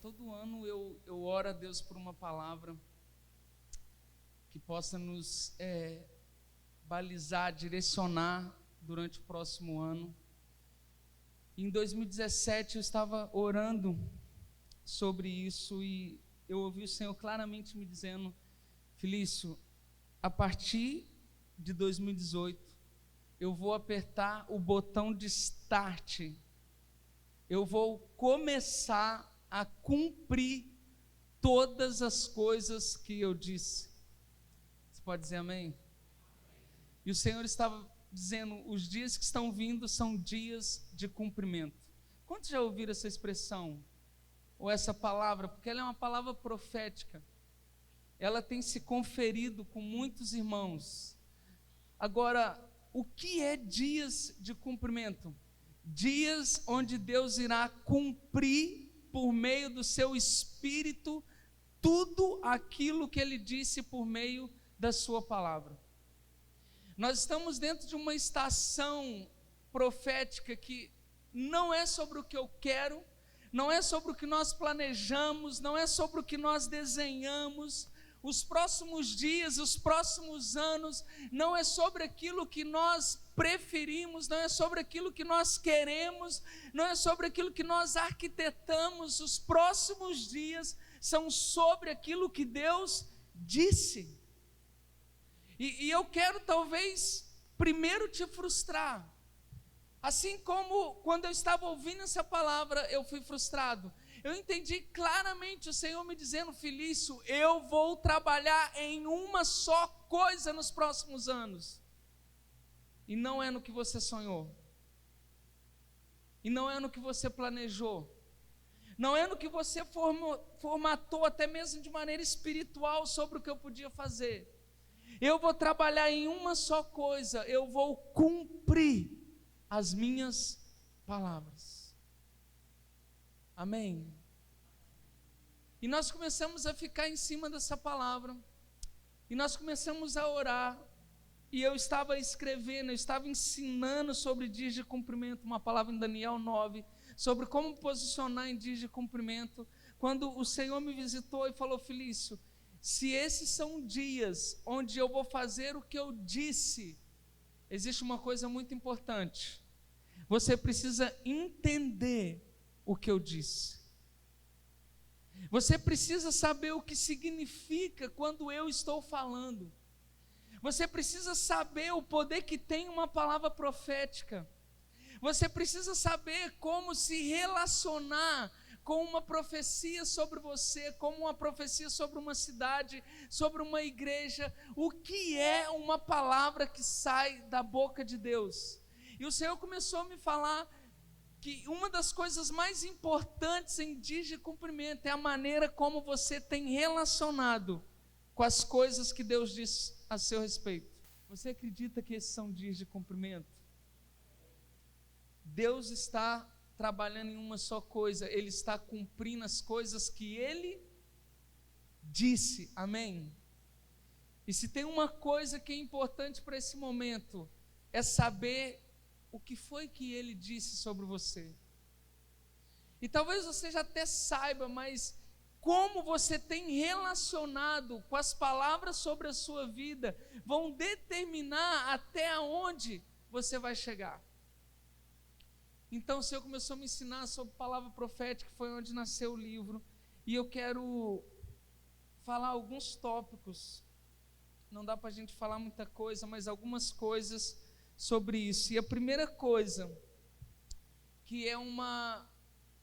todo ano eu oro a Deus por uma palavra que possa nos balizar, direcionar durante o próximo ano. Em 2017 eu estava orando sobre isso e eu ouvi o Senhor claramente me dizendo: Felício, a partir de 2018 eu vou apertar o botão de start, eu vou começar a cumprir todas as coisas que eu disse. Você pode dizer amém? E o Senhor estava dizendo: os dias que estão vindo são dias de cumprimento. Quantos já ouviram essa expressão? Ou essa palavra? Porque ela é uma palavra profética. Ela tem se conferido com muitos irmãos. Agora, o que é dias de cumprimento? Dias onde Deus irá cumprir por meio do seu Espírito tudo aquilo que Ele disse por meio da sua palavra. Nós estamos dentro de uma estação profética que não é sobre o que eu quero, não é sobre o que nós planejamos, não é sobre o que nós desenhamos. Os próximos dias, os próximos anos, não é sobre aquilo que nós preferimos, não é sobre aquilo que nós queremos, não é sobre aquilo que nós arquitetamos. Os próximos dias são sobre aquilo que Deus disse. E eu quero talvez primeiro te frustrar. Assim como quando eu estava ouvindo essa palavra, eu fui frustrado. Eu entendi claramente o Senhor me dizendo: Felício, eu vou trabalhar em uma só coisa nos próximos anos. E não é no que você sonhou. E não é no que você planejou. Não é no que você formatou até mesmo de maneira espiritual sobre o que eu podia fazer. Eu vou trabalhar em uma só coisa. Eu vou cumprir as minhas palavras. Amém? E nós começamos a ficar em cima dessa palavra, e nós começamos a orar, e eu estava escrevendo, eu estava ensinando sobre dias de cumprimento, uma palavra em Daniel 9, sobre como posicionar em dias de cumprimento, quando o Senhor me visitou e falou: Felício, se esses são dias onde eu vou fazer o que eu disse, existe uma coisa muito importante: você precisa entender o que eu disse. Você precisa saber o que significa quando eu estou falando. Você precisa saber o poder que tem uma palavra profética. Você precisa saber como se relacionar com uma profecia sobre você, como uma profecia sobre uma cidade, sobre uma igreja. O que é uma palavra que sai da boca de Deus? E o Senhor começou a me falar que uma das coisas mais importantes em dias de cumprimento é a maneira como você tem relacionado com as coisas que Deus diz a seu respeito. Você acredita que esses são dias de cumprimento? Deus está trabalhando em uma só coisa, Ele está cumprindo as coisas que Ele disse, amém? E se tem uma coisa que é importante para esse momento, é saber o que foi que Ele disse sobre você. E talvez você já até saiba, mas como você tem relacionado com as palavras sobre a sua vida, vão determinar até onde você vai chegar. Então o Senhor começou a me ensinar sobre palavra profética, que foi onde nasceu o livro, e eu quero falar alguns tópicos. Não dá para a gente falar muita coisa, mas algumas coisas sobre isso. E a primeira coisa que é uma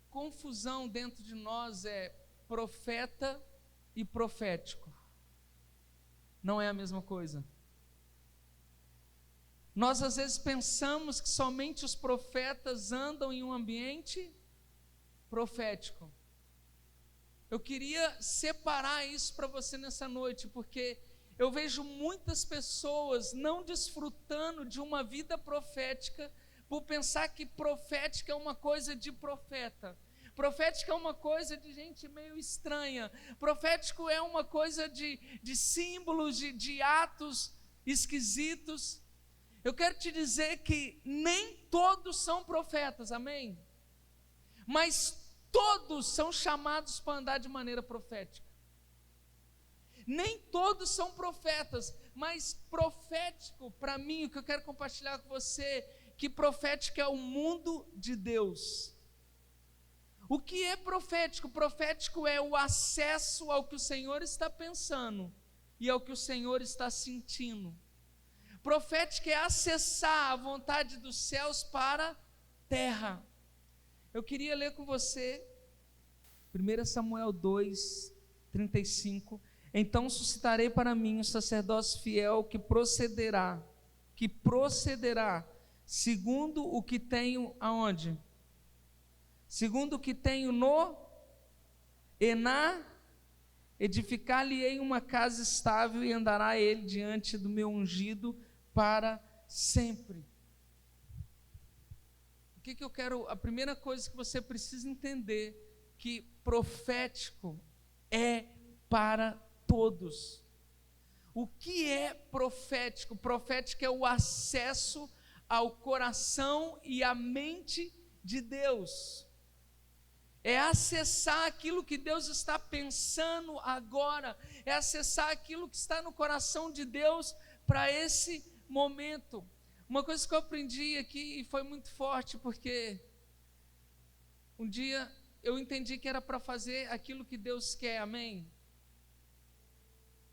confusão dentro de nós é profeta e profético. Não é a mesma coisa. Nós às vezes pensamos que somente os profetas andam em um ambiente profético. Eu queria separar isso para você nessa noite, porque eu vejo muitas pessoas não desfrutando de uma vida profética por pensar que profética é uma coisa de profeta. Profética é uma coisa de gente meio estranha. Profético é uma coisa de símbolos, de atos esquisitos. Eu quero te dizer que nem todos são profetas, amém? Mas todos são chamados para andar de maneira profética. Nem todos são profetas, mas profético, para mim, o que eu quero compartilhar com você, que profético é o mundo de Deus. O que é profético? Profético é o acesso ao que o Senhor está pensando e ao que o Senhor está sentindo. Profético é acessar a vontade dos céus para a terra. Eu queria ler com você 1 Samuel 2, 35. Então suscitarei para mim um sacerdócio fiel que procederá segundo o que tenho aonde? Segundo o que tenho no Ená, edificar-lhe-ei uma casa estável e andará ele diante do meu ungido para sempre. O que eu quero? A primeira coisa que você precisa entender, que profético é para todos. O que é profético? Profético é o acesso ao coração e à mente de Deus. É acessar aquilo que Deus está pensando agora, é acessar aquilo que está no coração de Deus para esse momento. Uma coisa que eu aprendi aqui e foi muito forte, porque um dia eu entendi que era para fazer aquilo que Deus quer, amém?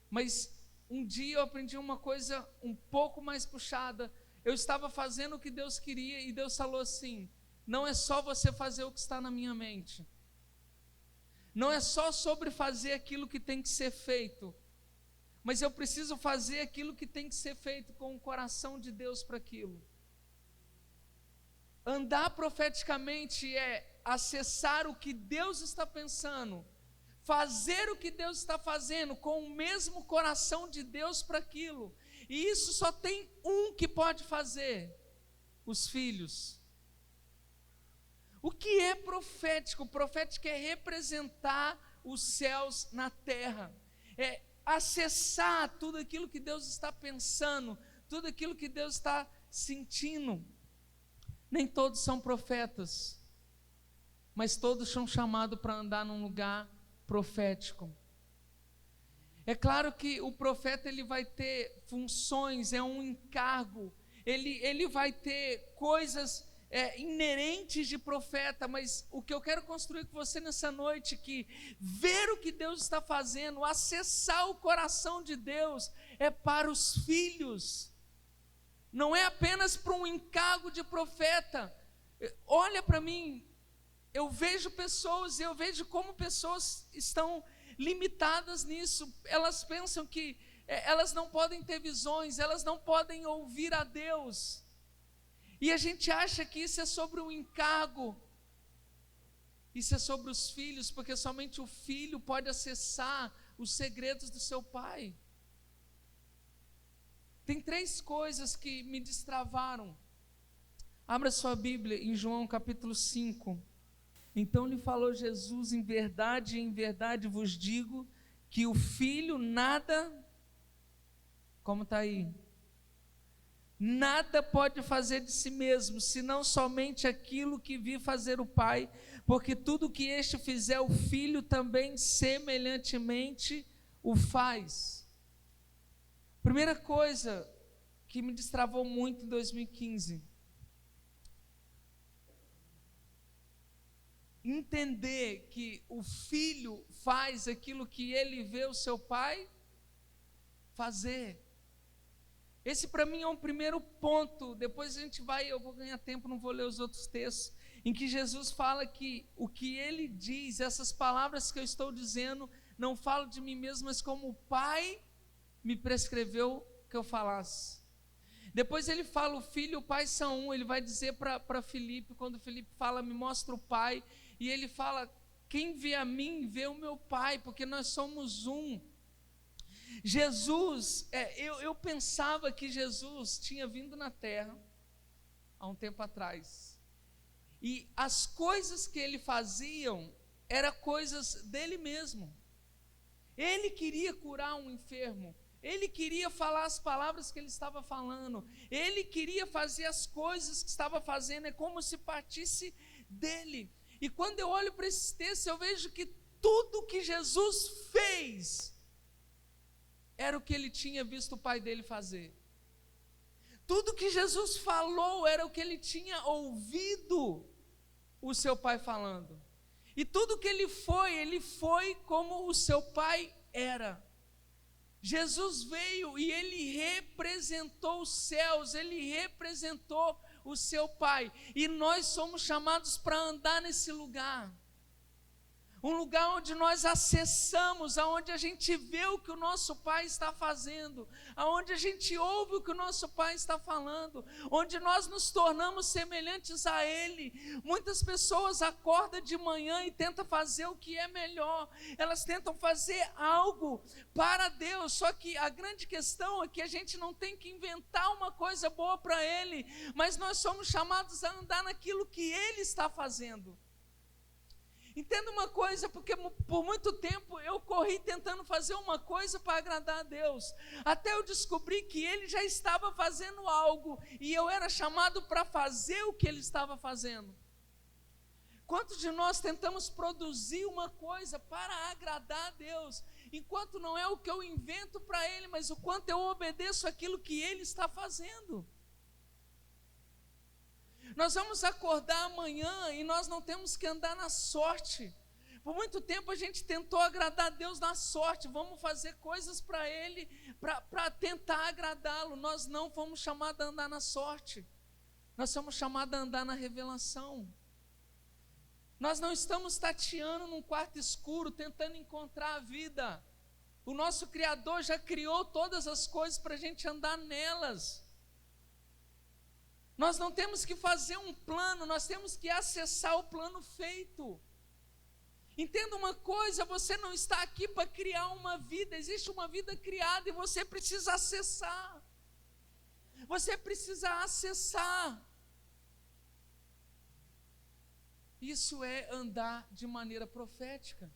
Mas um dia eu aprendi uma coisa um pouco mais puxada. Eu estava fazendo o que Deus queria e Deus falou assim: não é só você fazer o que está na minha mente, não é só sobre fazer aquilo que tem que ser feito, mas eu preciso fazer aquilo que tem que ser feito com o coração de Deus para aquilo. Andar profeticamente é acessar o que Deus está pensando, fazer o que Deus está fazendo com o mesmo coração de Deus para aquilo. E isso só tem um que pode fazer: os filhos. O que é profético? Profético é representar os céus na terra, é acessar tudo aquilo que Deus está pensando, tudo aquilo que Deus está sentindo. Nem todos são profetas, mas todos são chamados para andar num lugar profético. É claro que o profeta ele vai ter funções, é um encargo, ele vai ter coisas inerentes de profeta, mas o que eu quero construir com você nessa noite é que ver o que Deus está fazendo, acessar o coração de Deus, é para os filhos, não é apenas para um encargo de profeta. Olha para mim, eu vejo pessoas, eu vejo como pessoas estão limitadas nisso. Elas pensam que elas não podem ter visões, elas não podem ouvir a Deus, e a gente acha que isso é sobre um encargo. Isso é sobre os filhos, porque somente o filho pode acessar os segredos do seu pai. Tem 3 coisas que me destravaram. Abra sua Bíblia em João capítulo 5. Então lhe falou Jesus: em verdade vos digo, que o filho nada, como está aí? Nada pode fazer de si mesmo, senão somente aquilo que vi fazer o Pai, porque tudo que este fizer, o Filho também semelhantemente o faz. Primeira coisa que me destravou muito em 2015, entender que o Filho faz aquilo que ele vê o seu Pai fazer. Esse para mim é um primeiro ponto. Depois eu vou ganhar tempo, não vou ler os outros textos, em que Jesus fala que o que ele diz, essas palavras que eu estou dizendo, não falo de mim mesmo, mas como o Pai me prescreveu que eu falasse. Depois ele fala: o Filho e o Pai são um. Ele vai dizer para Filipe, quando Filipe fala: me mostra o Pai, e ele fala: quem vê a mim, vê o meu Pai, porque nós somos um. Jesus, eu pensava que Jesus tinha vindo na terra há um tempo atrás, e as coisas que ele fazia eram coisas dele mesmo. Ele queria curar um enfermo, ele queria falar as palavras que ele estava falando, ele queria fazer as coisas que estava fazendo, é como se partisse dele. E quando eu olho para esses textos, eu vejo que tudo que Jesus fez era o que ele tinha visto o pai dele fazer. Tudo que Jesus falou era o que ele tinha ouvido o seu pai falando. E tudo que ele foi como o seu pai era. Jesus veio e ele representou os céus, ele representou o seu pai. E nós somos chamados para andar nesse lugar. Um lugar onde nós acessamos, aonde a gente vê o que o nosso Pai está fazendo, aonde a gente ouve o que o nosso Pai está falando, onde nós nos tornamos semelhantes a Ele. Muitas pessoas acordam de manhã e tentam fazer o que é melhor, elas tentam fazer algo para Deus, só que a grande questão é que a gente não tem que inventar uma coisa boa para Ele, mas nós somos chamados a andar naquilo que Ele está fazendo. Entenda uma coisa, porque por muito tempo eu corri tentando fazer uma coisa para agradar a Deus, até eu descobri que Ele já estava fazendo algo, e eu era chamado para fazer o que Ele estava fazendo. Quantos de nós tentamos produzir uma coisa para agradar a Deus, enquanto não é o que eu invento para Ele, mas o quanto eu obedeço aquilo que Ele está fazendo? Nós vamos acordar amanhã e nós não temos que andar na sorte. Por muito tempo a gente tentou agradar a Deus na sorte, vamos fazer coisas para Ele, para tentar agradá-lo. Nós não fomos chamados a andar na sorte, nós somos chamados a andar na revelação. Nós não estamos tateando num quarto escuro, tentando encontrar a vida. O nosso Criador já criou todas as coisas para a gente andar nelas. Nós não temos que fazer um plano, nós temos que acessar o plano feito. Entenda uma coisa, você não está aqui para criar uma vida, existe uma vida criada e você precisa acessar. Você precisa acessar. Isso é andar de maneira profética.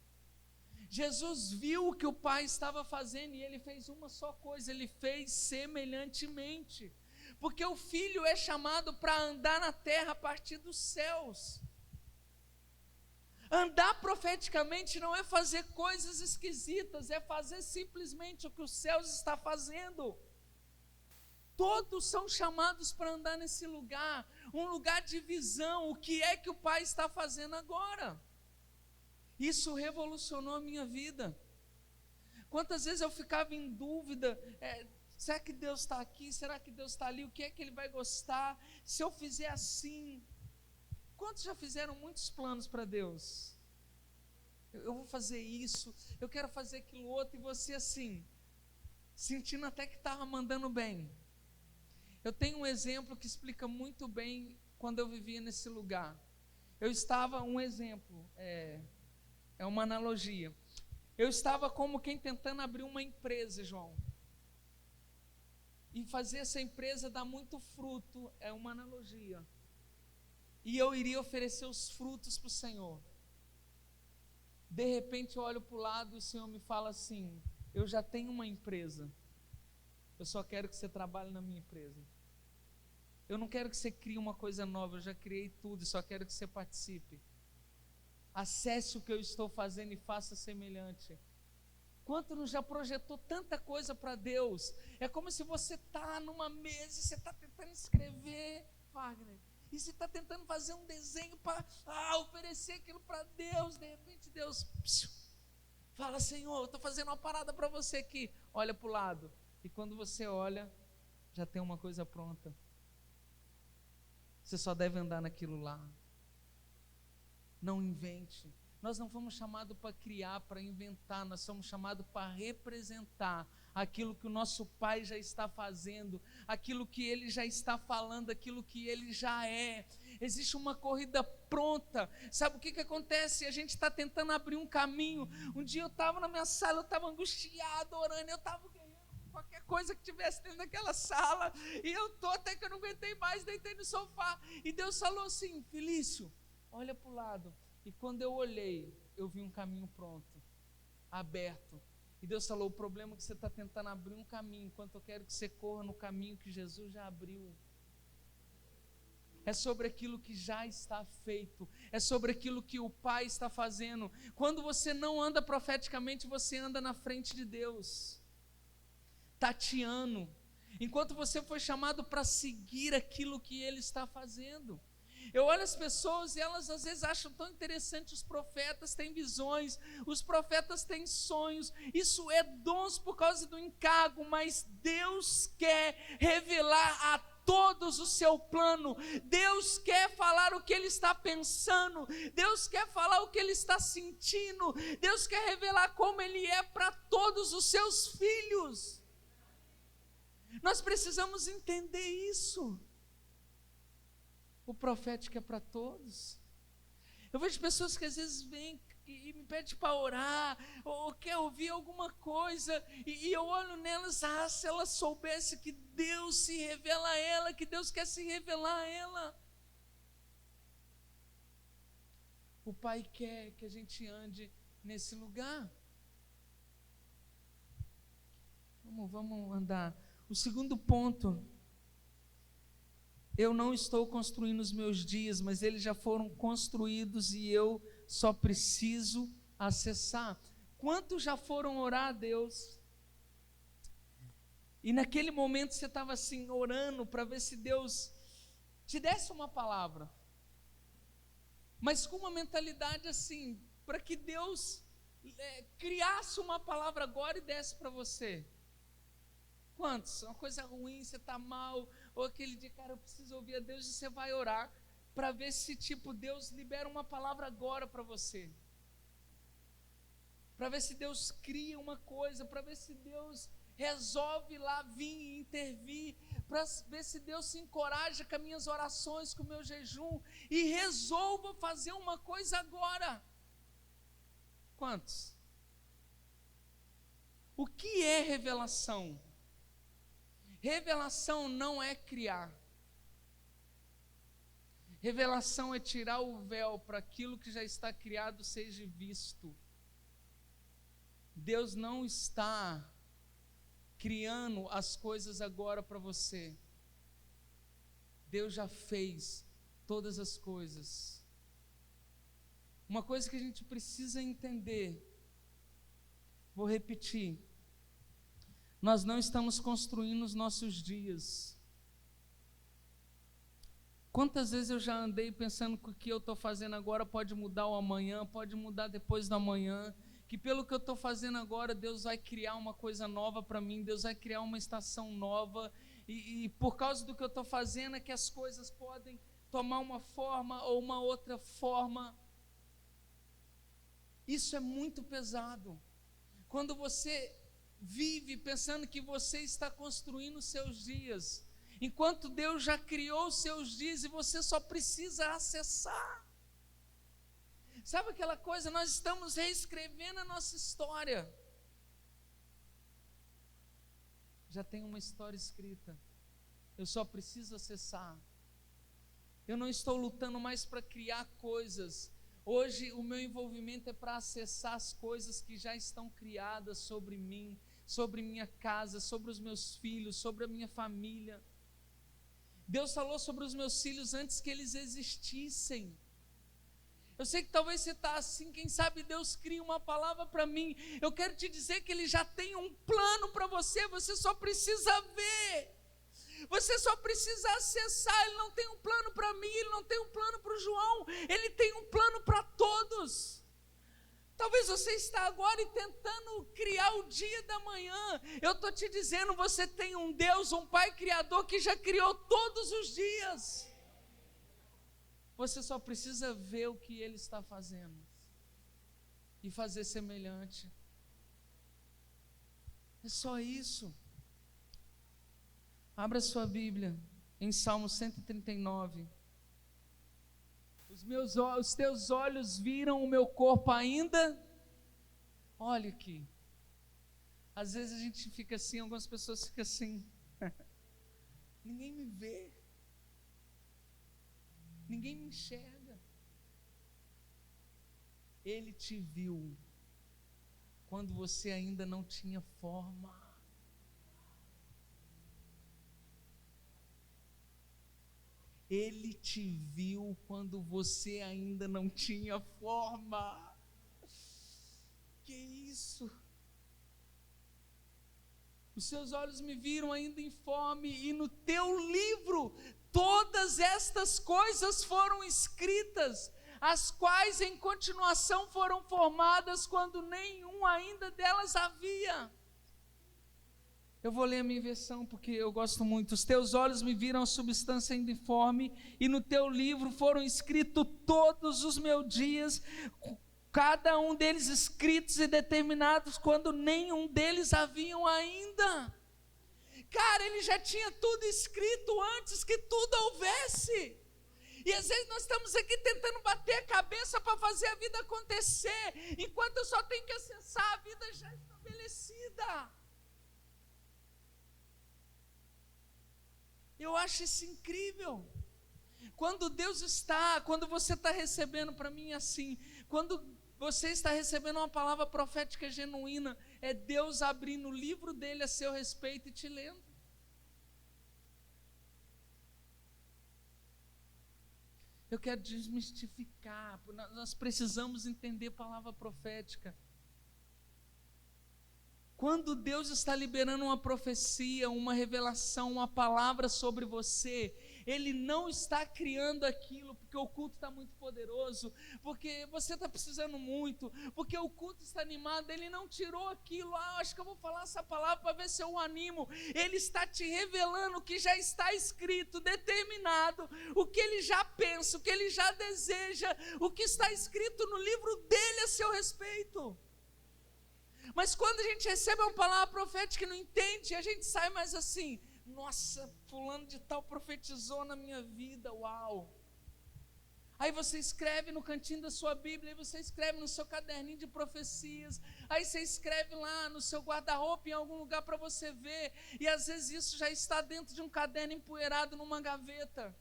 Jesus viu o que o Pai estava fazendo e Ele fez uma só coisa, Ele fez semelhantemente. Porque o Filho é chamado para andar na terra a partir dos céus. Andar profeticamente não é fazer coisas esquisitas, é fazer simplesmente o que os céus está fazendo. Todos são chamados para andar nesse lugar, um lugar de visão, o que é que o Pai está fazendo agora. Isso revolucionou a minha vida. Quantas vezes eu ficava em dúvida, será que Deus está aqui? Será que Deus está ali? O que é que Ele vai gostar? Se eu fizer assim? Quantos já fizeram muitos planos para Deus? Eu vou fazer isso, eu quero fazer aquilo outro, e você assim, sentindo até que estava mandando bem. Eu tenho um exemplo que explica muito bem quando eu vivia nesse lugar. Eu estava, um exemplo, é uma analogia. Eu estava como quem tentando abrir uma empresa, João. E fazer essa empresa dar muito fruto, é uma analogia. E eu iria oferecer os frutos para o Senhor. De repente eu olho para o lado e o Senhor me fala assim: eu já tenho uma empresa, eu só quero que você trabalhe na minha empresa. Eu não quero que você crie uma coisa nova, eu já criei tudo e só quero que você participe. Acesse o que eu estou fazendo e faça semelhante. Quanto não já projetou tanta coisa para Deus? É como se você está numa mesa e você está tentando escrever, Wagner, e você está tentando fazer um desenho para oferecer aquilo para Deus. De repente Deus fala: Senhor, eu estou fazendo uma parada para você aqui. Olha para o lado. E quando você olha, já tem uma coisa pronta. Você só deve andar naquilo lá. Não invente. Nós não fomos chamados para criar, para inventar, nós somos chamados para representar aquilo que o nosso Pai já está fazendo, aquilo que Ele já está falando, aquilo que Ele já é. Existe uma corrida pronta. Sabe o que acontece? A gente está tentando abrir um caminho. Um dia eu estava na minha sala, eu estava angustiado, orando, eu estava ganhando qualquer coisa que tivesse dentro daquela sala, e eu estou até que eu não aguentei mais, deitei no sofá, e Deus falou assim: Felício, olha para o lado. E quando eu olhei, eu vi um caminho pronto, aberto. E Deus falou: o problema é que você está tentando abrir um caminho, enquanto eu quero que você corra no caminho que Jesus já abriu. é sobre aquilo que já está feito, é sobre aquilo que o Pai está fazendo. Quando você não anda profeticamente, você anda na frente de Deus, tateando, enquanto você foi chamado para seguir aquilo que Ele está fazendo. Eu olho as pessoas e elas às vezes acham tão interessante, os profetas têm visões, os profetas têm sonhos, isso é dons por causa do encargo, mas Deus quer revelar a todos o seu plano, Deus quer falar o que Ele está pensando, Deus quer falar o que Ele está sentindo, Deus quer revelar como Ele é para todos os seus filhos. Nós precisamos entender isso. O profético é para todos. Eu vejo pessoas que às vezes vêm e me pedem para orar, ou quer ouvir alguma coisa, e eu olho nelas, se ela soubesse que Deus se revela a ela, que Deus quer se revelar a ela. O Pai quer que a gente ande nesse lugar. Vamos andar. O segundo ponto: eu não estou construindo os meus dias, mas eles já foram construídos e eu só preciso acessar. Quantos já foram orar a Deus? E naquele momento você estava assim, orando para ver se Deus te desse uma palavra, mas com uma mentalidade assim, para que Deus criasse uma palavra agora e desse para você. Quantos? Uma coisa ruim, você está mal, ou aquele dia, cara, eu preciso ouvir a Deus, e você vai orar para ver se Deus libera uma palavra agora para você, para ver se Deus cria uma coisa, para ver se Deus resolve lá vir e intervir, para ver se Deus se encoraja com as minhas orações, com o meu jejum, e resolva fazer uma coisa agora. Quantos? O que é revelação? Revelação não é criar. Revelação é tirar o véu para aquilo que já está criado seja visto. Deus não está criando as coisas agora para você. Deus já fez todas as coisas. Uma coisa que a gente precisa entender, vou repetir: nós não estamos construindo os nossos dias. Quantas vezes eu já andei pensando que o que eu estou fazendo agora pode mudar o amanhã, pode mudar depois do amanhã, que pelo que eu estou fazendo agora, Deus vai criar uma coisa nova para mim, Deus vai criar uma estação nova, e por causa do que eu estou fazendo é que as coisas podem tomar uma forma ou uma outra forma. Isso é muito pesado. Quando você vive pensando que você está construindo os seus dias, enquanto Deus já criou os seus dias e você só precisa acessar. Sabe aquela coisa, nós estamos reescrevendo a nossa história. Já tem uma história escrita, eu só preciso acessar. Eu não estou lutando mais para criar coisas. Hoje o meu envolvimento é para acessar as coisas que já estão criadas sobre mim, sobre minha casa, sobre os meus filhos, sobre a minha família. Deus falou sobre os meus filhos antes que eles existissem. Eu sei que talvez você está assim, quem sabe Deus cria uma palavra para mim. Eu quero te dizer que Ele já tem um plano para você, você só precisa ver. Você só precisa acessar. Ele não tem um plano para mim, Ele não tem um plano para o João, Ele tem um plano para todos. Talvez você está agora tentando criar o dia da manhã. Eu estou te dizendo, você tem um Deus, um Pai Criador que já criou todos os dias. Você só precisa ver o que Ele está fazendo e fazer semelhante. É só isso. Abra sua Bíblia em Salmo 139. Os teus olhos viram o meu corpo ainda. Olha aqui. Às vezes a gente fica assim, algumas pessoas ficam assim. Ninguém me vê. Ninguém me enxerga. Ele te viu quando você ainda não tinha forma. Ele te viu quando você ainda não tinha forma. Que isso? Os seus olhos me viram ainda informe, e no teu livro todas estas coisas foram escritas, as quais em continuação foram formadas quando nenhum ainda delas havia. Eu vou ler a minha versão porque eu gosto muito. Os teus olhos me viram a substância ainda informe, e no teu livro foram escritos todos os meus dias, cada um deles escritos e determinados quando nenhum deles haviam ainda. Cara, ele já tinha tudo escrito antes que tudo houvesse. E às vezes nós estamos aqui tentando bater a cabeça para fazer a vida acontecer, enquanto eu só tenho que acessar a vida já estabelecida. Eu acho isso incrível. Quando você está recebendo, para mim assim, quando você está recebendo uma palavra profética genuína, é Deus abrindo o livro dele a seu respeito e te lendo. Eu quero desmistificar, nós precisamos entender a palavra profética. Quando Deus está liberando uma profecia, uma revelação, uma palavra sobre você, Ele não está criando aquilo porque o culto está muito poderoso, porque você está precisando muito, porque o culto está animado. Ele não tirou aquilo, acho que eu vou falar essa palavra para ver se eu o animo. Ele está te revelando o que já está escrito, determinado, o que Ele já pensa, o que Ele já deseja, o que está escrito no livro dele a seu respeito. Mas quando a gente recebe uma palavra profética e não entende, a gente sai mais assim: nossa, fulano de tal profetizou na minha vida, uau. Aí você escreve no cantinho da sua Bíblia, aí você escreve no seu caderninho de profecias, aí você escreve lá no seu guarda-roupa em algum lugar para você ver, e às vezes isso já está dentro de um caderno empoeirado numa gaveta.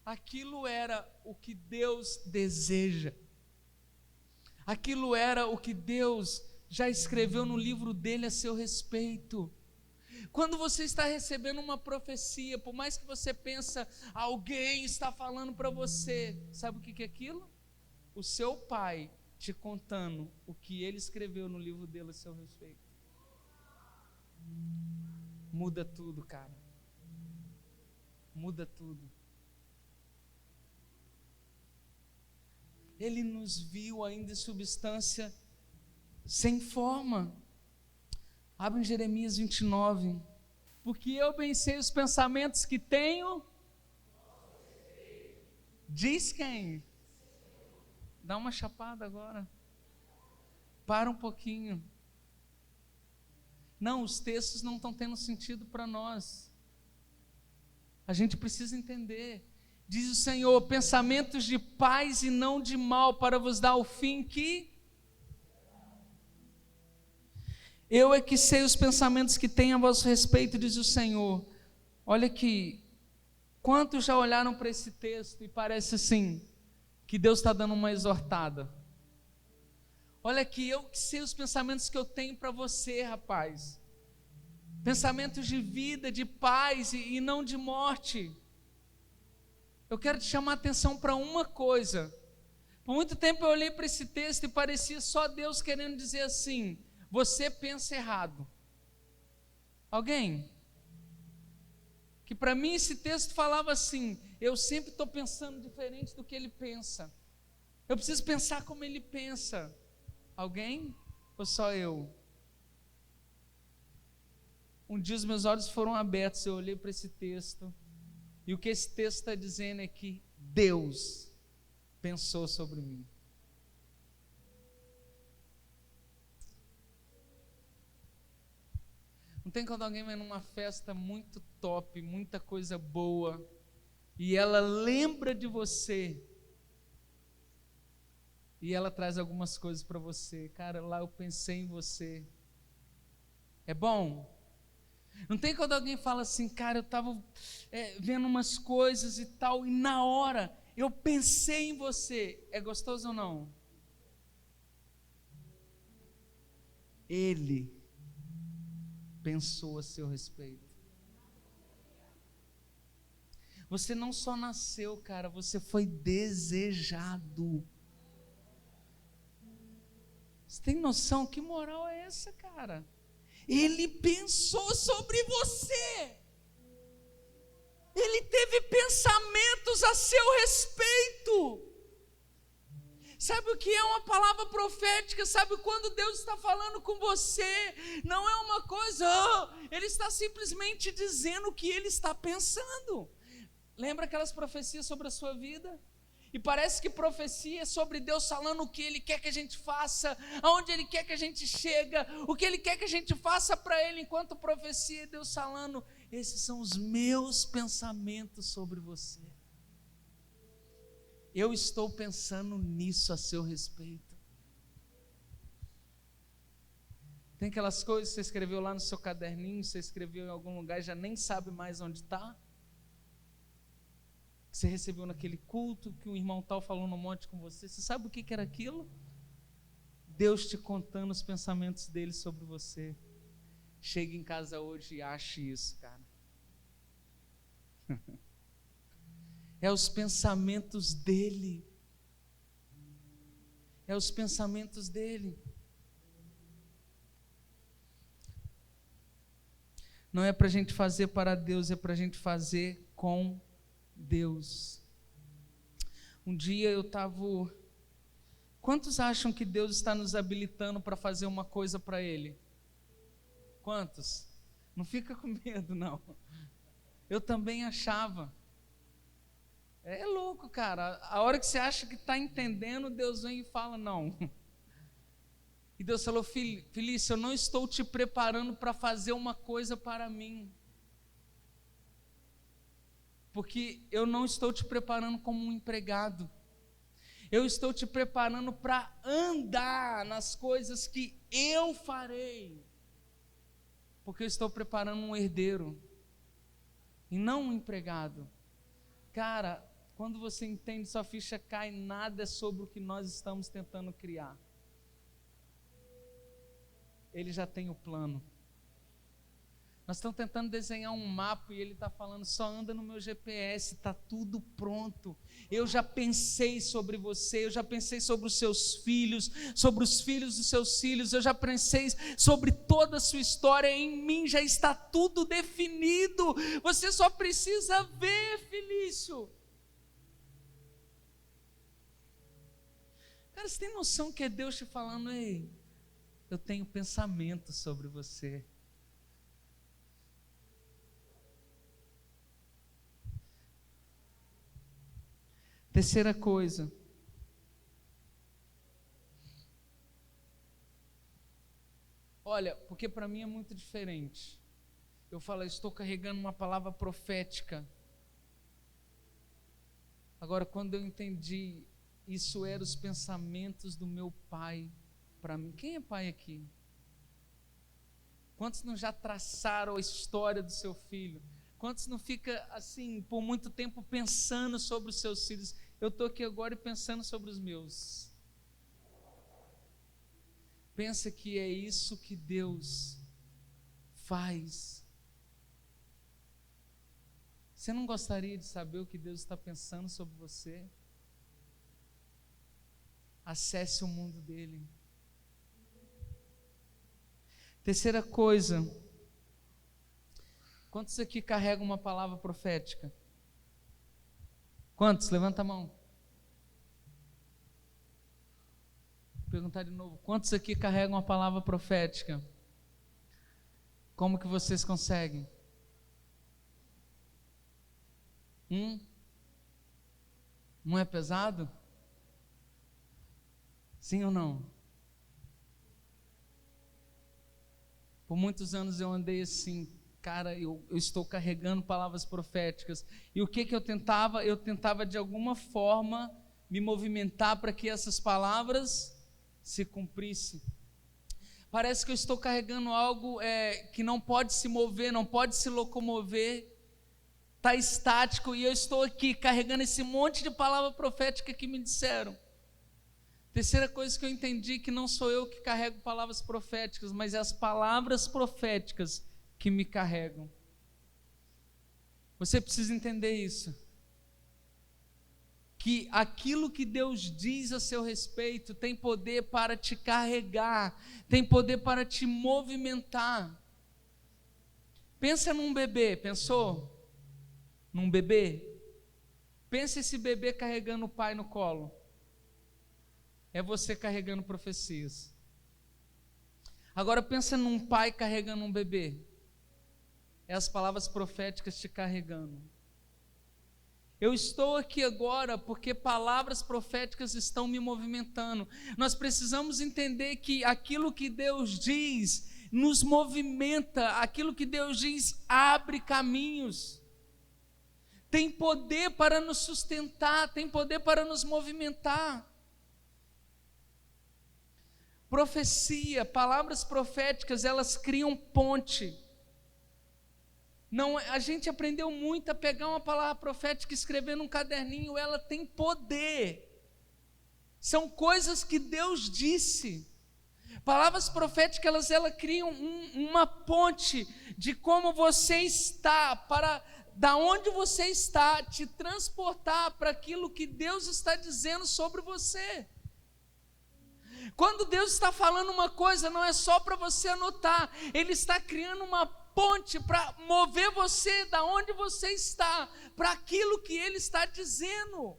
Aquilo era o que Deus deseja. Aquilo era o que Deus já escreveu no livro dele a seu respeito. Quando você está recebendo uma profecia, por mais que você pensa, alguém está falando para você, sabe o que é aquilo? O seu pai te contando o que ele escreveu no livro dele a seu respeito. Muda tudo, cara. Muda tudo. Ele nos viu ainda em substância sem forma. Abre em Jeremias 29. Porque eu bem sei os pensamentos que tenho. Diz quem? Dá uma chapada agora. Para um pouquinho. Não, os textos não estão tendo sentido para nós. A gente precisa entender. Diz o Senhor: pensamentos de paz e não de mal, para vos dar o fim que... Eu é que sei os pensamentos que tenho a vosso respeito, diz o Senhor. Olha aqui, quantos já olharam para esse texto e parece assim, que Deus está dando uma exortada? Olha aqui, eu que sei os pensamentos que eu tenho para você, rapaz. Pensamentos de vida, de paz e não de morte. Eu quero te chamar a atenção para uma coisa. Por muito tempo eu olhei para esse texto e parecia só Deus querendo dizer assim: você pensa errado. Alguém? Que para mim esse texto falava assim: eu sempre estou pensando diferente do que ele pensa. Eu preciso pensar como ele pensa. Alguém? Ou só eu? Um dia os meus olhos foram abertos, eu olhei para esse texto, e o que esse texto está dizendo é que Deus pensou sobre mim. Não tem quando alguém vai numa festa muito top, muita coisa boa, e ela lembra de você, e ela traz algumas coisas para você. Cara, lá eu pensei em você. É bom? Não tem quando alguém fala assim: cara, eu estava vendo umas coisas e tal, e na hora eu pensei em você. É gostoso ou não? Ele pensou a seu respeito. Você não só nasceu, cara, você foi desejado. Você tem noção? Que moral é essa, cara? Ele pensou sobre você. Ele teve pensamentos a seu respeito. Sabe o que é uma palavra profética? Sabe quando Deus está falando com você? Não é uma coisa, Ele está simplesmente dizendo o que Ele está pensando. Lembra aquelas profecias sobre a sua vida? E parece que profecia é sobre Deus falando o que Ele quer que a gente faça, aonde Ele quer que a gente chegue, o que Ele quer que a gente faça para Ele, enquanto profecia é Deus falando, esses são os meus pensamentos sobre você. Eu estou pensando nisso a seu respeito. Tem aquelas coisas que você escreveu lá no seu caderninho, você escreveu em algum lugar e já nem sabe mais onde está? Que você recebeu naquele culto, que um irmão tal falou no monte com você. Você sabe o que era aquilo? Deus te contando os pensamentos dele sobre você. Chegue em casa hoje e ache isso, cara. É os pensamentos dele. É os pensamentos dele. Não é para a gente fazer para Deus, é para a gente fazer com Deus. Um dia eu estava... Quantos acham que Deus está nos habilitando para fazer uma coisa para Ele? Quantos? Não fica com medo, não. Eu também achava. É louco, cara. A hora que você acha que está entendendo, Deus vem e fala, não. E Deus falou, Felício, eu não estou te preparando para fazer uma coisa para mim. Porque eu não estou te preparando como um empregado. Eu estou te preparando para andar nas coisas que eu farei. Porque eu estou preparando um herdeiro. E não um empregado. Cara, quando você entende, sua ficha cai, nada é sobre o que nós estamos tentando criar. Ele já tem o plano. Nós estamos tentando desenhar um mapa e ele está falando, só anda no meu GPS, está tudo pronto. Eu já pensei sobre você, eu já pensei sobre os seus filhos, sobre os filhos dos seus filhos, eu já pensei sobre toda a sua história, em mim já está tudo definido. Você só precisa ver, Felício. Cara, você tem noção que é Deus te falando, ei, eu tenho pensamento sobre você. Terceira coisa. Olha, porque para mim é muito diferente. Eu falo, estou carregando uma palavra profética. Agora, quando eu entendi, isso eram os pensamentos do meu pai para mim. Quem é pai aqui? Quantos não já traçaram a história do seu filho? Quantos não fica assim por muito tempo pensando sobre os seus filhos? Eu estou aqui agora e pensando sobre os meus. Pensa que é isso que Deus faz. Você não gostaria de saber o que Deus está pensando sobre você? Acesse o mundo dele. Terceira coisa. Quantos aqui carregam uma palavra profética? Quantos? Levanta a mão. Vou perguntar de novo. Quantos aqui carregam uma palavra profética? Como que vocês conseguem? Não é pesado? Sim ou não? Por muitos anos eu andei assim, cara, eu estou carregando palavras proféticas. E o que eu tentava? Eu tentava de alguma forma me movimentar para que essas palavras se cumprissem. Parece que eu estou carregando algo que não pode se mover, não pode se locomover, está estático, e eu estou aqui carregando esse monte de palavra profética que me disseram. Terceira coisa que eu entendi, que não sou eu que carrego palavras proféticas, mas é as palavras proféticas que me carregam. Você precisa entender isso. Que aquilo que Deus diz a seu respeito tem poder para te carregar, tem poder para te movimentar. Pensa num bebê, pensou? Num bebê? Pensa esse bebê carregando o pai no colo. É você carregando profecias. Agora pensa num pai carregando um bebê. É as palavras proféticas te carregando. Eu estou aqui agora porque palavras proféticas estão me movimentando. Nós precisamos entender que aquilo que Deus diz nos movimenta, aquilo que Deus diz abre caminhos. Tem poder para nos sustentar, tem poder para nos movimentar. Profecia, palavras proféticas, elas criam ponte. Não, a gente aprendeu muito a pegar uma palavra profética e escrever num caderninho, ela tem poder. São coisas que Deus disse. Palavras proféticas, elas criam uma ponte de como você está, da onde você está, te transportar para aquilo que Deus está dizendo sobre você. Quando Deus está falando uma coisa, não é só para você anotar, Ele está criando uma ponte para mover você da onde você está, para aquilo que Ele está dizendo.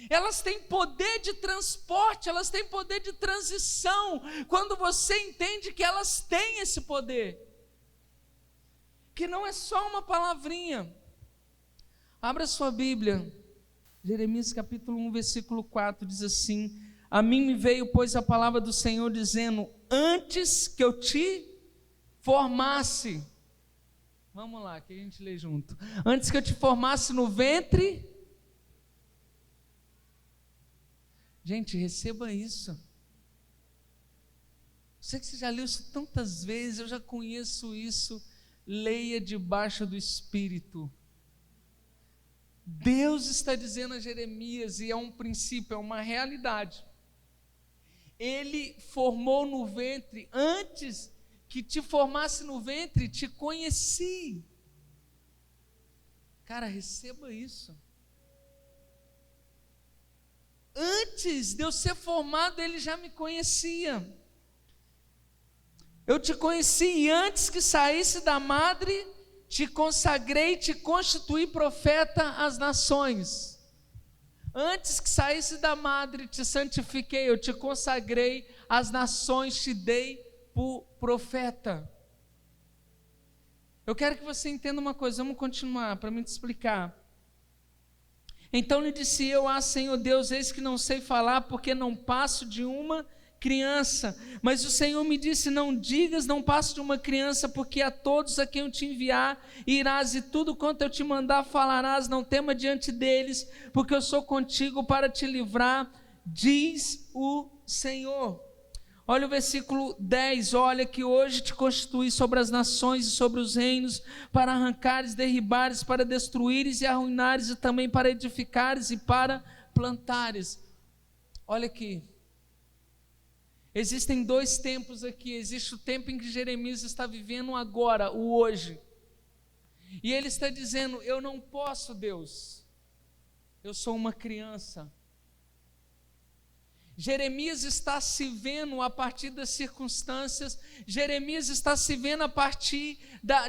Elas têm poder de transporte, elas têm poder de transição, quando você entende que elas têm esse poder, que não é só uma palavrinha. Abra sua Bíblia, Jeremias capítulo 1, versículo 4, diz assim: a mim me veio, pois, a palavra do Senhor, dizendo, antes que eu te formasse, vamos lá, que a gente lê junto, antes que eu te formasse no ventre, gente, receba isso. Sei que você já leu isso tantas vezes, eu já conheço isso, leia debaixo do Espírito. Deus está dizendo a Jeremias, e é um princípio, é uma realidade, Ele formou no ventre, antes que te formasse no ventre, te conheci. Cara, receba isso. Antes de eu ser formado, Ele já me conhecia. Eu te conheci e antes que saísse da madre, te consagrei, te constituí profeta às nações. Antes que saísse da madre, te santifiquei, eu te consagrei às nações, te dei por profeta. Eu quero que você entenda uma coisa, vamos continuar para me te explicar. Então lhe disse eu, Senhor Deus, eis que não sei falar, porque não passo de uma criança. Mas o Senhor me disse, não digas, não passo de uma criança, porque a todos a quem eu te enviar, irás, e tudo quanto eu te mandar falarás, não tema diante deles, porque eu sou contigo para te livrar, diz o Senhor. Olha o versículo 10, olha que hoje te constituí sobre as nações e sobre os reinos, para arrancares, derribares, para destruíres e arruinares, e também para edificares e para plantares. Olha aqui, existem dois tempos aqui, existe o tempo em que Jeremias está vivendo agora, o hoje, e ele está dizendo, eu não posso, Deus, eu sou uma criança. Jeremias está se vendo a partir das circunstâncias, Jeremias está se vendo a partir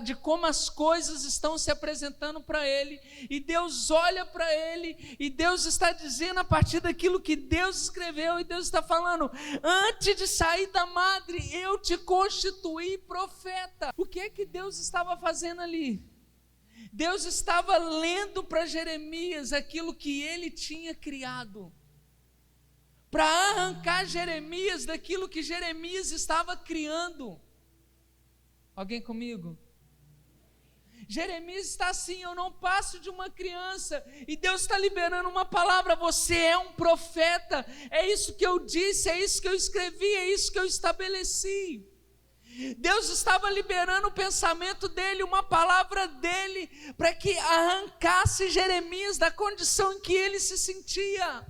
de como as coisas estão se apresentando para ele, e Deus olha para ele, e Deus está dizendo a partir daquilo que Deus escreveu, e Deus está falando, antes de sair da madre, eu te constituí profeta. O que é que Deus estava fazendo ali? Deus estava lendo para Jeremias aquilo que ele tinha criado, para arrancar Jeremias daquilo que Jeremias estava criando. Alguém comigo? Jeremias está assim, eu não passo de uma criança, e Deus está liberando uma palavra, você é um profeta, é isso que eu disse, é isso que eu escrevi, é isso que eu estabeleci. Deus estava liberando o pensamento dele, uma palavra dele, para que arrancasse Jeremias da condição em que ele se sentia,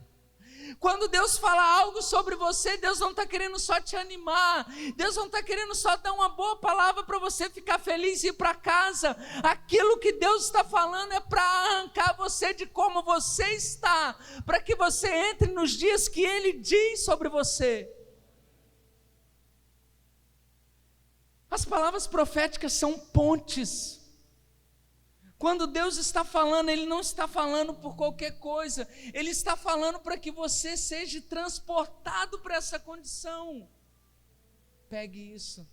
Quando Deus fala algo sobre você, Deus não está querendo só te animar, Deus não está querendo só dar uma boa palavra para você ficar feliz e ir para casa. Aquilo que Deus está falando é para arrancar você de como você está, para que você entre nos dias que Ele diz sobre você. As palavras proféticas são pontes. Quando Deus está falando, Ele não está falando por qualquer coisa, Ele está falando para que você seja transportado para essa condição. Pegue isso.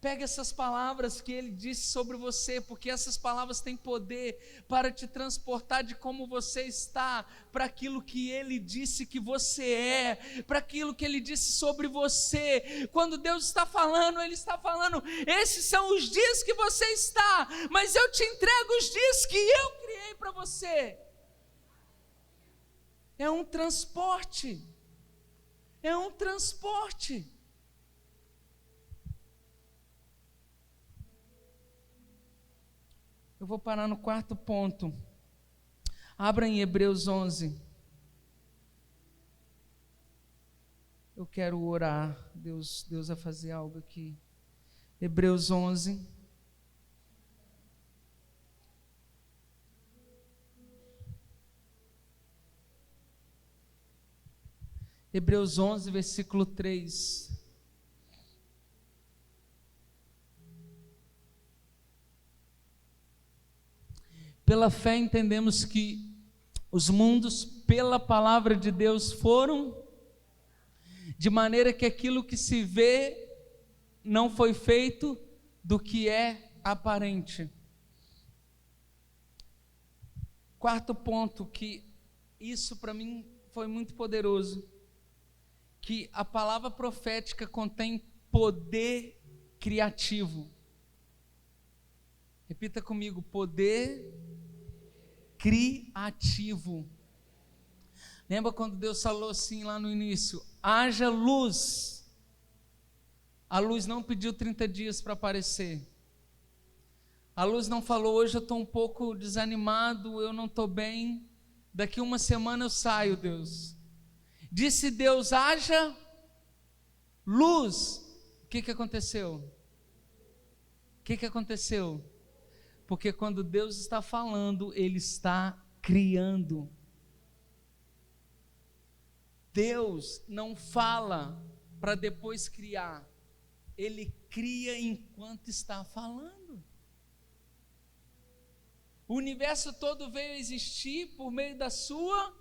Pegue essas palavras que Ele disse sobre você, porque essas palavras têm poder para te transportar de como você está, para aquilo que Ele disse que você é, para aquilo que Ele disse sobre você. Quando Deus está falando, Ele está falando, esses são os dias que você está, mas eu te entrego os dias que eu criei para você. É um transporte, é um transporte. Eu vou parar no quarto ponto. Abra em Hebreus 11. Eu quero orar. Deus vai fazer algo aqui. Hebreus 11. Hebreus 11, versículo 3. Pela fé entendemos que os mundos, pela palavra de Deus, foram, de maneira que aquilo que se vê não foi feito do que é aparente. Quarto ponto, que isso para mim foi muito poderoso, que a palavra profética contém poder criativo. Repita comigo, poder criativo. Lembra quando Deus falou assim lá no início, haja luz? A luz não pediu 30 dias para aparecer. A luz não falou, hoje eu estou um pouco desanimado, eu não estou bem, daqui uma semana eu saio, Deus. Disse Deus, haja luz. O que aconteceu? O que aconteceu? Porque quando Deus está falando, Ele está criando. Deus não fala para depois criar. Ele cria enquanto está falando. O universo todo veio a existir por meio da sua.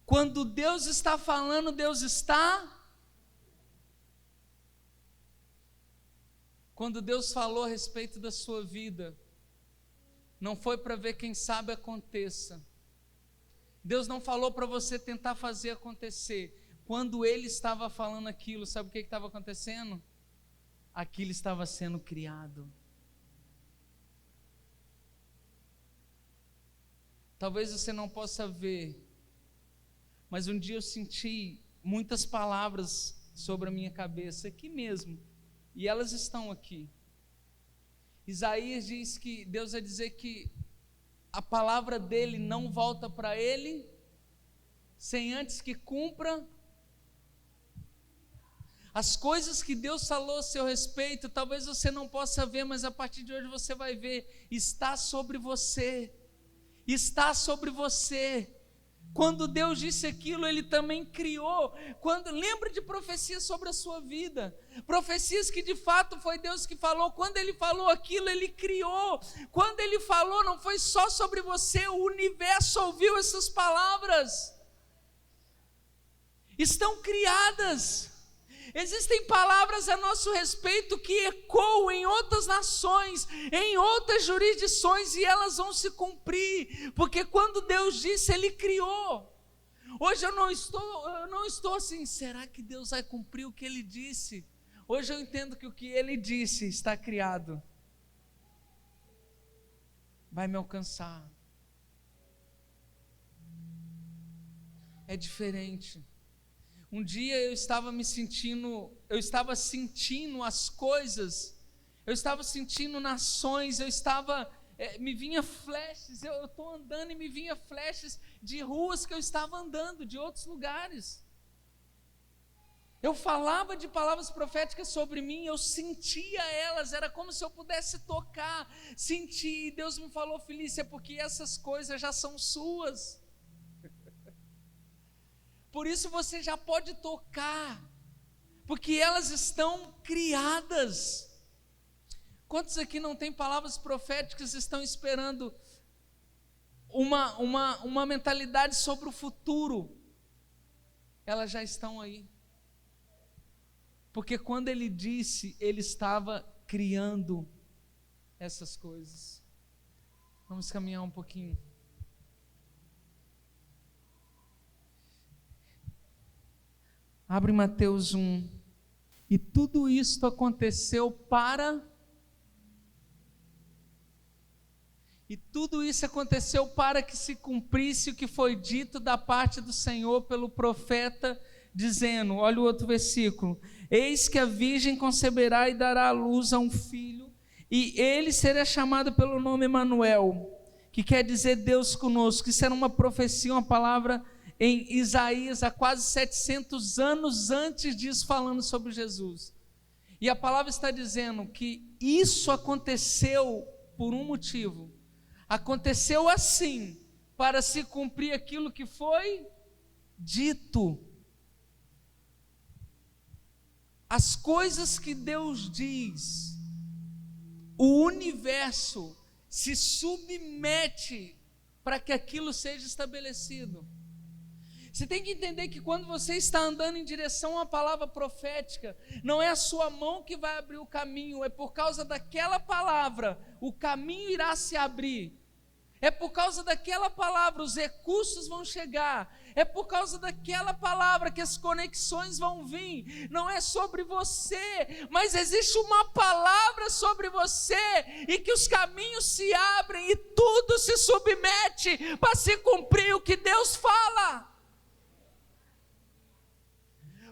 Quando Deus está falando, Deus está. Quando Deus falou a respeito da sua vida, não foi para ver quem sabe aconteça. Deus não falou para você tentar fazer acontecer. Quando Ele estava falando aquilo, sabe o que estava acontecendo? Aquilo estava sendo criado. Talvez você não possa ver, mas um dia eu senti muitas palavras sobre a minha cabeça, aqui mesmo. E elas estão aqui. Isaías diz que Deus vai dizer que a palavra dele não volta para ele sem antes que cumpra. As coisas que Deus falou a seu respeito, talvez você não possa ver, mas a partir de hoje você vai ver, está sobre você. Está sobre você. Quando Deus disse aquilo, Ele também criou. Lembra de profecias sobre a sua vida, profecias que de fato foi Deus que falou. Quando Ele falou aquilo, Ele criou. Quando Ele falou, não foi só sobre você, o universo ouviu essas palavras. Estão criadas. Existem palavras a nosso respeito que ecoam em outras nações, em outras jurisdições, e elas vão se cumprir, porque quando Deus disse, Ele criou. Hoje eu não estou assim, será que Deus vai cumprir o que Ele disse? Hoje eu entendo que o que Ele disse está criado. Vai me alcançar. É diferente. Um dia eu estava sentindo as coisas, eu estava sentindo nações, eu estava me vinha flashes, eu estou andando e me vinha flashes de ruas que eu estava andando, de outros lugares. Eu falava de palavras proféticas sobre mim, eu sentia elas, era como se eu pudesse tocar, sentir. E Deus me falou: Felícia, porque essas coisas já são suas. Por isso você já pode tocar, porque elas estão criadas. Quantos aqui não têm palavras proféticas e estão esperando uma mentalidade sobre o futuro? Elas já estão aí. Porque quando ele disse, ele estava criando essas coisas. Vamos caminhar um pouquinho. Abre Mateus 1. E tudo isto aconteceu para... E tudo isso aconteceu para que se cumprisse o que foi dito da parte do Senhor pelo profeta, dizendo, olha o outro versículo: eis que a virgem conceberá e dará à luz a um filho, e ele será chamado pelo nome Emanuel, que quer dizer Deus conosco. Isso era uma profecia, uma palavra em Isaías, há quase 700 anos antes disso, falando sobre Jesus. E a palavra está dizendo que isso aconteceu por um motivo. Aconteceu assim, para se cumprir aquilo que foi dito. As coisas que Deus diz, o universo se submete para que aquilo seja estabelecido. Você tem que entender que quando você está andando em direção à palavra profética, não é a sua mão que vai abrir o caminho, é por causa daquela palavra, o caminho irá se abrir. É por causa daquela palavra, os recursos vão chegar. É por causa daquela palavra que as conexões vão vir. Não é sobre você, mas existe uma palavra sobre você, e que os caminhos se abrem e tudo se submete para se cumprir o que Deus fala.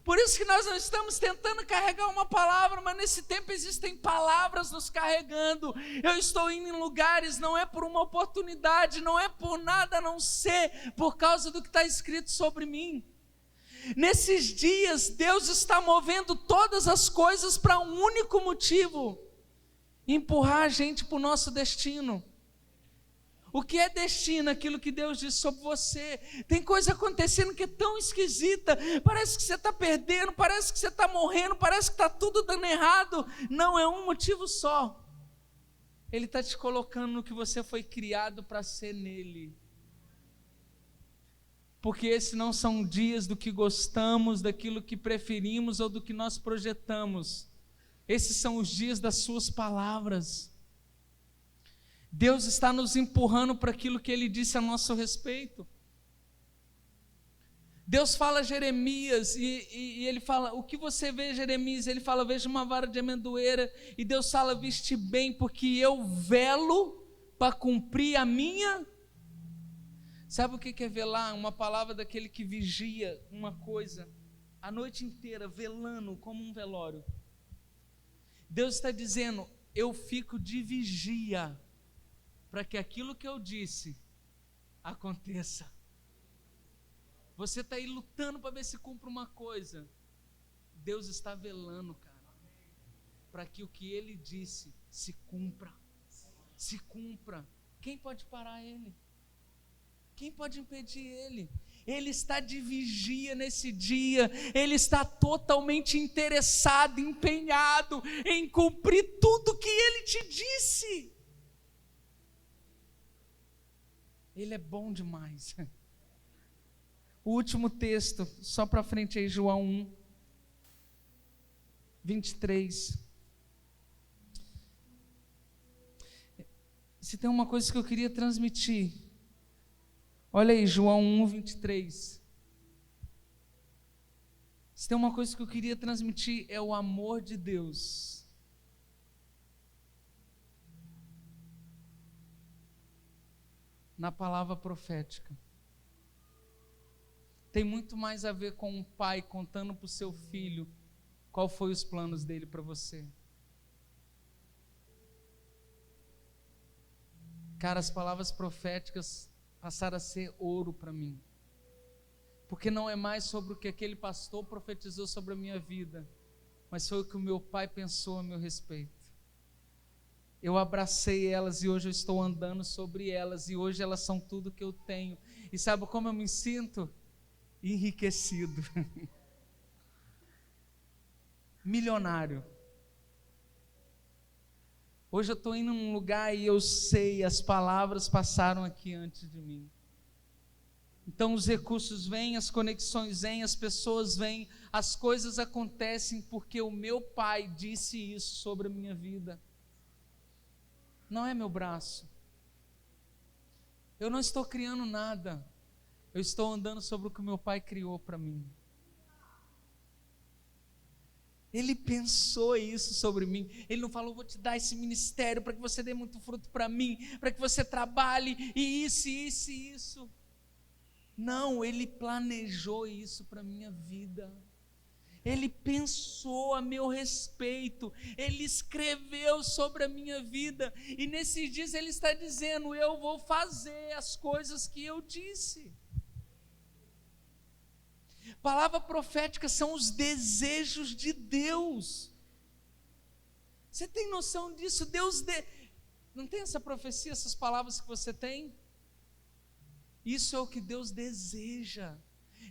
Por isso que nós não estamos tentando carregar uma palavra, mas nesse tempo existem palavras nos carregando. Eu estou indo em lugares, não é por uma oportunidade, não é por nada a não ser por causa do que está escrito sobre mim. Nesses dias, Deus está movendo todas as coisas para um único motivo: empurrar a gente para o nosso destino. O que é destino? Aquilo que Deus disse sobre você. Tem coisa acontecendo que é tão esquisita, parece que você está perdendo, parece que você está morrendo, parece que está tudo dando errado. Não, é um motivo só. Ele está te colocando no que você foi criado para ser nele. Porque esses não são dias do que gostamos, daquilo que preferimos ou do que nós projetamos. Esses são os dias das suas palavras. Deus está nos empurrando para aquilo que Ele disse a nosso respeito. Deus fala a Jeremias e Ele fala: o que você vê, Jeremias? Ele fala: vejo uma vara de amendoeira. E Deus fala: viste bem, porque eu velo para cumprir a minha. Sabe o que é velar? Uma palavra daquele que vigia uma coisa a noite inteira, velando como um velório. Deus está dizendo: eu fico de vigia para que aquilo que eu disse aconteça. Você está aí lutando para ver se cumpre uma coisa. Deus está velando, cara, para que o que Ele disse se cumpra. Se cumpra. Quem pode parar Ele? Quem pode impedir Ele? Ele está de vigia nesse dia. Ele está totalmente interessado, empenhado em cumprir tudo que Ele te disse. Ele é bom demais. O último texto, só para frente aí, João 1, 23. Se tem uma coisa que eu queria transmitir, olha aí, João 1, 23. Se tem uma coisa que eu queria transmitir, é o amor de Deus. Na palavra profética. Tem muito mais a ver com um pai contando para o seu filho qual foi os planos dele para você. Cara, as palavras proféticas passaram a ser ouro para mim. Porque não é mais sobre o que aquele pastor profetizou sobre a minha vida, mas foi o que o meu pai pensou a meu respeito. Eu abracei elas e hoje eu estou andando sobre elas, e hoje elas são tudo que eu tenho. E sabe como eu me sinto? Enriquecido. Milionário. Hoje eu estou indo num lugar e eu sei, as palavras passaram aqui antes de mim. Então os recursos vêm, as conexões vêm, as pessoas vêm, as coisas acontecem porque o meu pai disse isso sobre a minha vida. Não é meu braço. Eu não estou criando nada. Eu estou andando sobre o que o meu pai criou para mim. Ele pensou isso sobre mim. Ele não falou, vou te dar esse ministério para que você dê muito fruto para mim, para que você trabalhe e isso, isso e isso. Não, ele planejou isso para a minha vida. Ele pensou a meu respeito, ele escreveu sobre a minha vida, e nesses dias ele está dizendo, eu vou fazer as coisas que eu disse. Palavra profética são os desejos de Deus. Você tem noção disso? Não tem essa profecia, essas palavras que você tem? Isso é o que Deus deseja.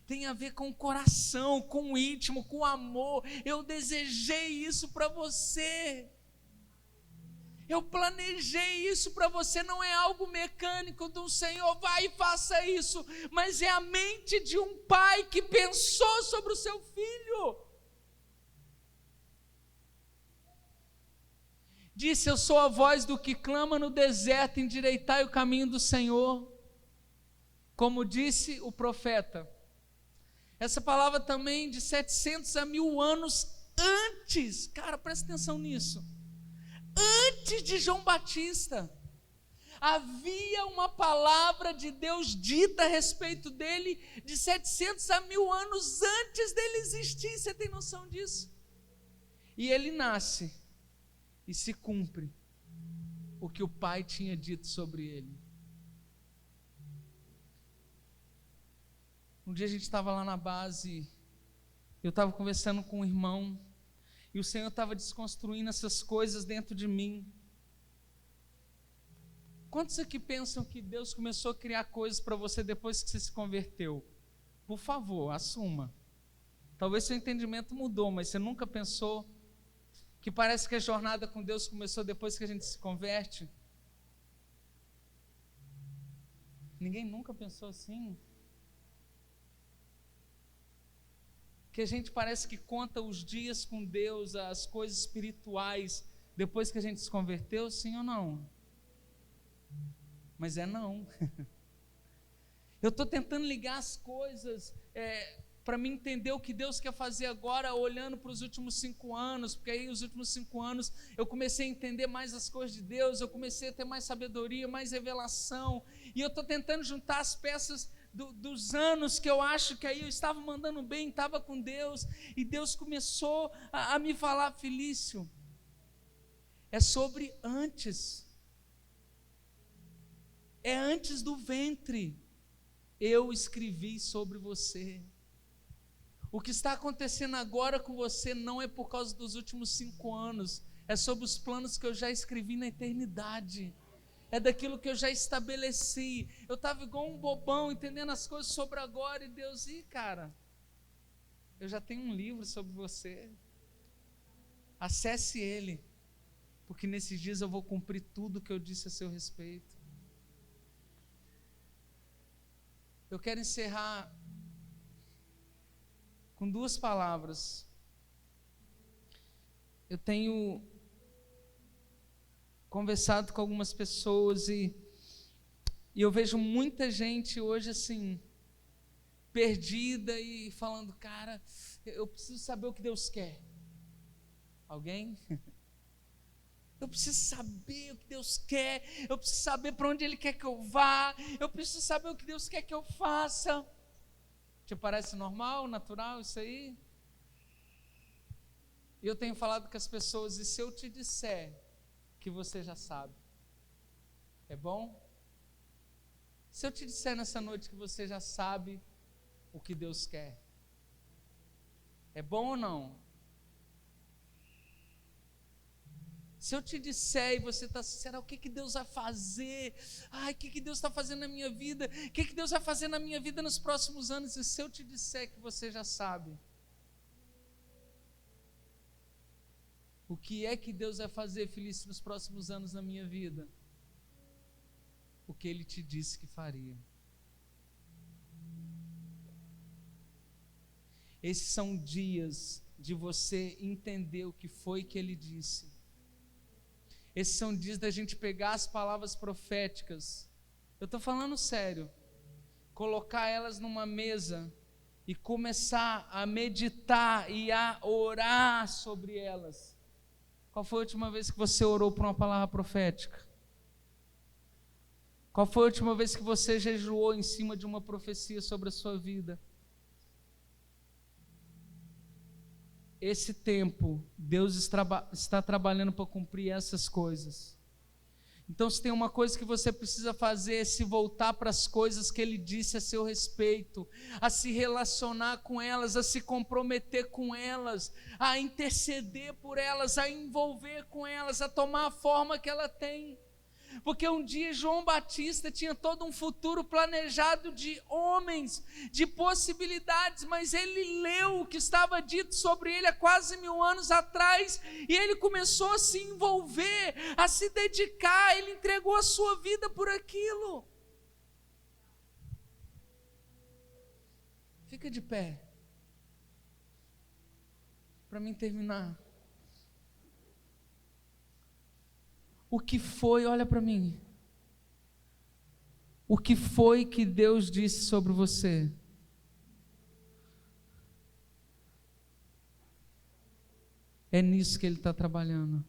Tem a ver com o coração, com o íntimo, com o amor. Eu desejei isso para você. Eu planejei isso para você. Não é algo mecânico do Senhor, vai e faça isso. Mas é a mente de um pai que pensou sobre o seu filho. Disse, eu sou a voz do que clama no deserto, endireitai o caminho do Senhor. Como disse o profeta. Essa palavra também de 700 a 1000 anos antes, cara, presta atenção nisso, antes de João Batista, havia uma palavra de Deus dita a respeito dele, de 700 a 1000 anos antes dele existir, você tem noção disso? E ele nasce, e se cumpre o que o Pai tinha dito sobre ele. Um dia a gente estava lá na base, eu estava conversando com um irmão, e o Senhor estava desconstruindo essas coisas dentro de mim. Quantos aqui pensam que Deus começou a criar coisas para você depois que você se converteu? Por favor, assuma. Talvez seu entendimento mudou, mas você nunca pensou que parece que a jornada com Deus começou depois que a gente se converte? Ninguém nunca pensou assim? Que a gente parece que conta os dias com Deus, as coisas espirituais, depois que a gente se converteu, sim ou não? Mas é não. Eu estou tentando ligar as coisas para me entender o que Deus quer fazer agora, olhando para os últimos 5 anos, porque aí os últimos 5 anos eu comecei a entender mais as coisas de Deus, eu comecei a ter mais sabedoria, mais revelação, e eu estou tentando juntar as peças dos anos que eu acho que aí eu estava mandando bem, estava com Deus, e Deus começou a me falar, Felício, é sobre antes, é antes do ventre, eu escrevi sobre você. O que está acontecendo agora com você não é por causa dos últimos 5 anos, é sobre os planos que eu já escrevi na eternidade. É daquilo que eu já estabeleci. Eu estava igual um bobão, entendendo as coisas sobre agora, e Deus, cara, eu já tenho um livro sobre você. Acesse ele, porque nesses dias eu vou cumprir tudo que eu disse a seu respeito. Eu quero encerrar com 2 palavras. Eu tenho conversado com algumas pessoas e eu vejo muita gente hoje assim, perdida e falando, cara, eu preciso saber o que Deus quer. Alguém? Eu preciso saber o que Deus quer, eu preciso saber para onde Ele quer que eu vá, eu preciso saber o que Deus quer que eu faça. Te parece normal, natural isso aí? Eu tenho falado com as pessoas, e se eu te disser que você já sabe? É bom? Se eu te disser nessa noite que você já sabe o que Deus quer, é bom ou não? Se eu te disser e você está assim, será o que Deus vai fazer? Ai, o que Deus está fazendo na minha vida? O que Deus vai fazer na minha vida nos próximos anos? E se eu te disser que você já sabe, o que é que Deus vai fazer, Felício, nos próximos anos na minha vida? O que Ele te disse que faria. Esses são dias de você entender o que foi que Ele disse. Esses são dias da gente pegar as palavras proféticas, eu estou falando sério, colocar elas numa mesa e começar a meditar e a orar sobre elas. Qual foi a última vez que você orou por uma palavra profética? Qual foi a última vez que você jejuou em cima de uma profecia sobre a sua vida? Esse tempo, Deus está trabalhando para cumprir essas coisas. Então, se tem uma coisa que você precisa fazer, é se voltar para as coisas que Ele disse a seu respeito, a se relacionar com elas, a se comprometer com elas, a interceder por elas, a envolver com elas, a tomar a forma que ela tem. Porque um dia João Batista tinha todo um futuro planejado de homens, de possibilidades, mas ele leu o que estava dito sobre ele há quase 1000 anos atrás, e ele começou a se envolver, a se dedicar, ele entregou a sua vida por aquilo. Fica de pé, para mim terminar. O que foi, olha para mim, o que foi que Deus disse sobre você? É nisso que Ele está trabalhando.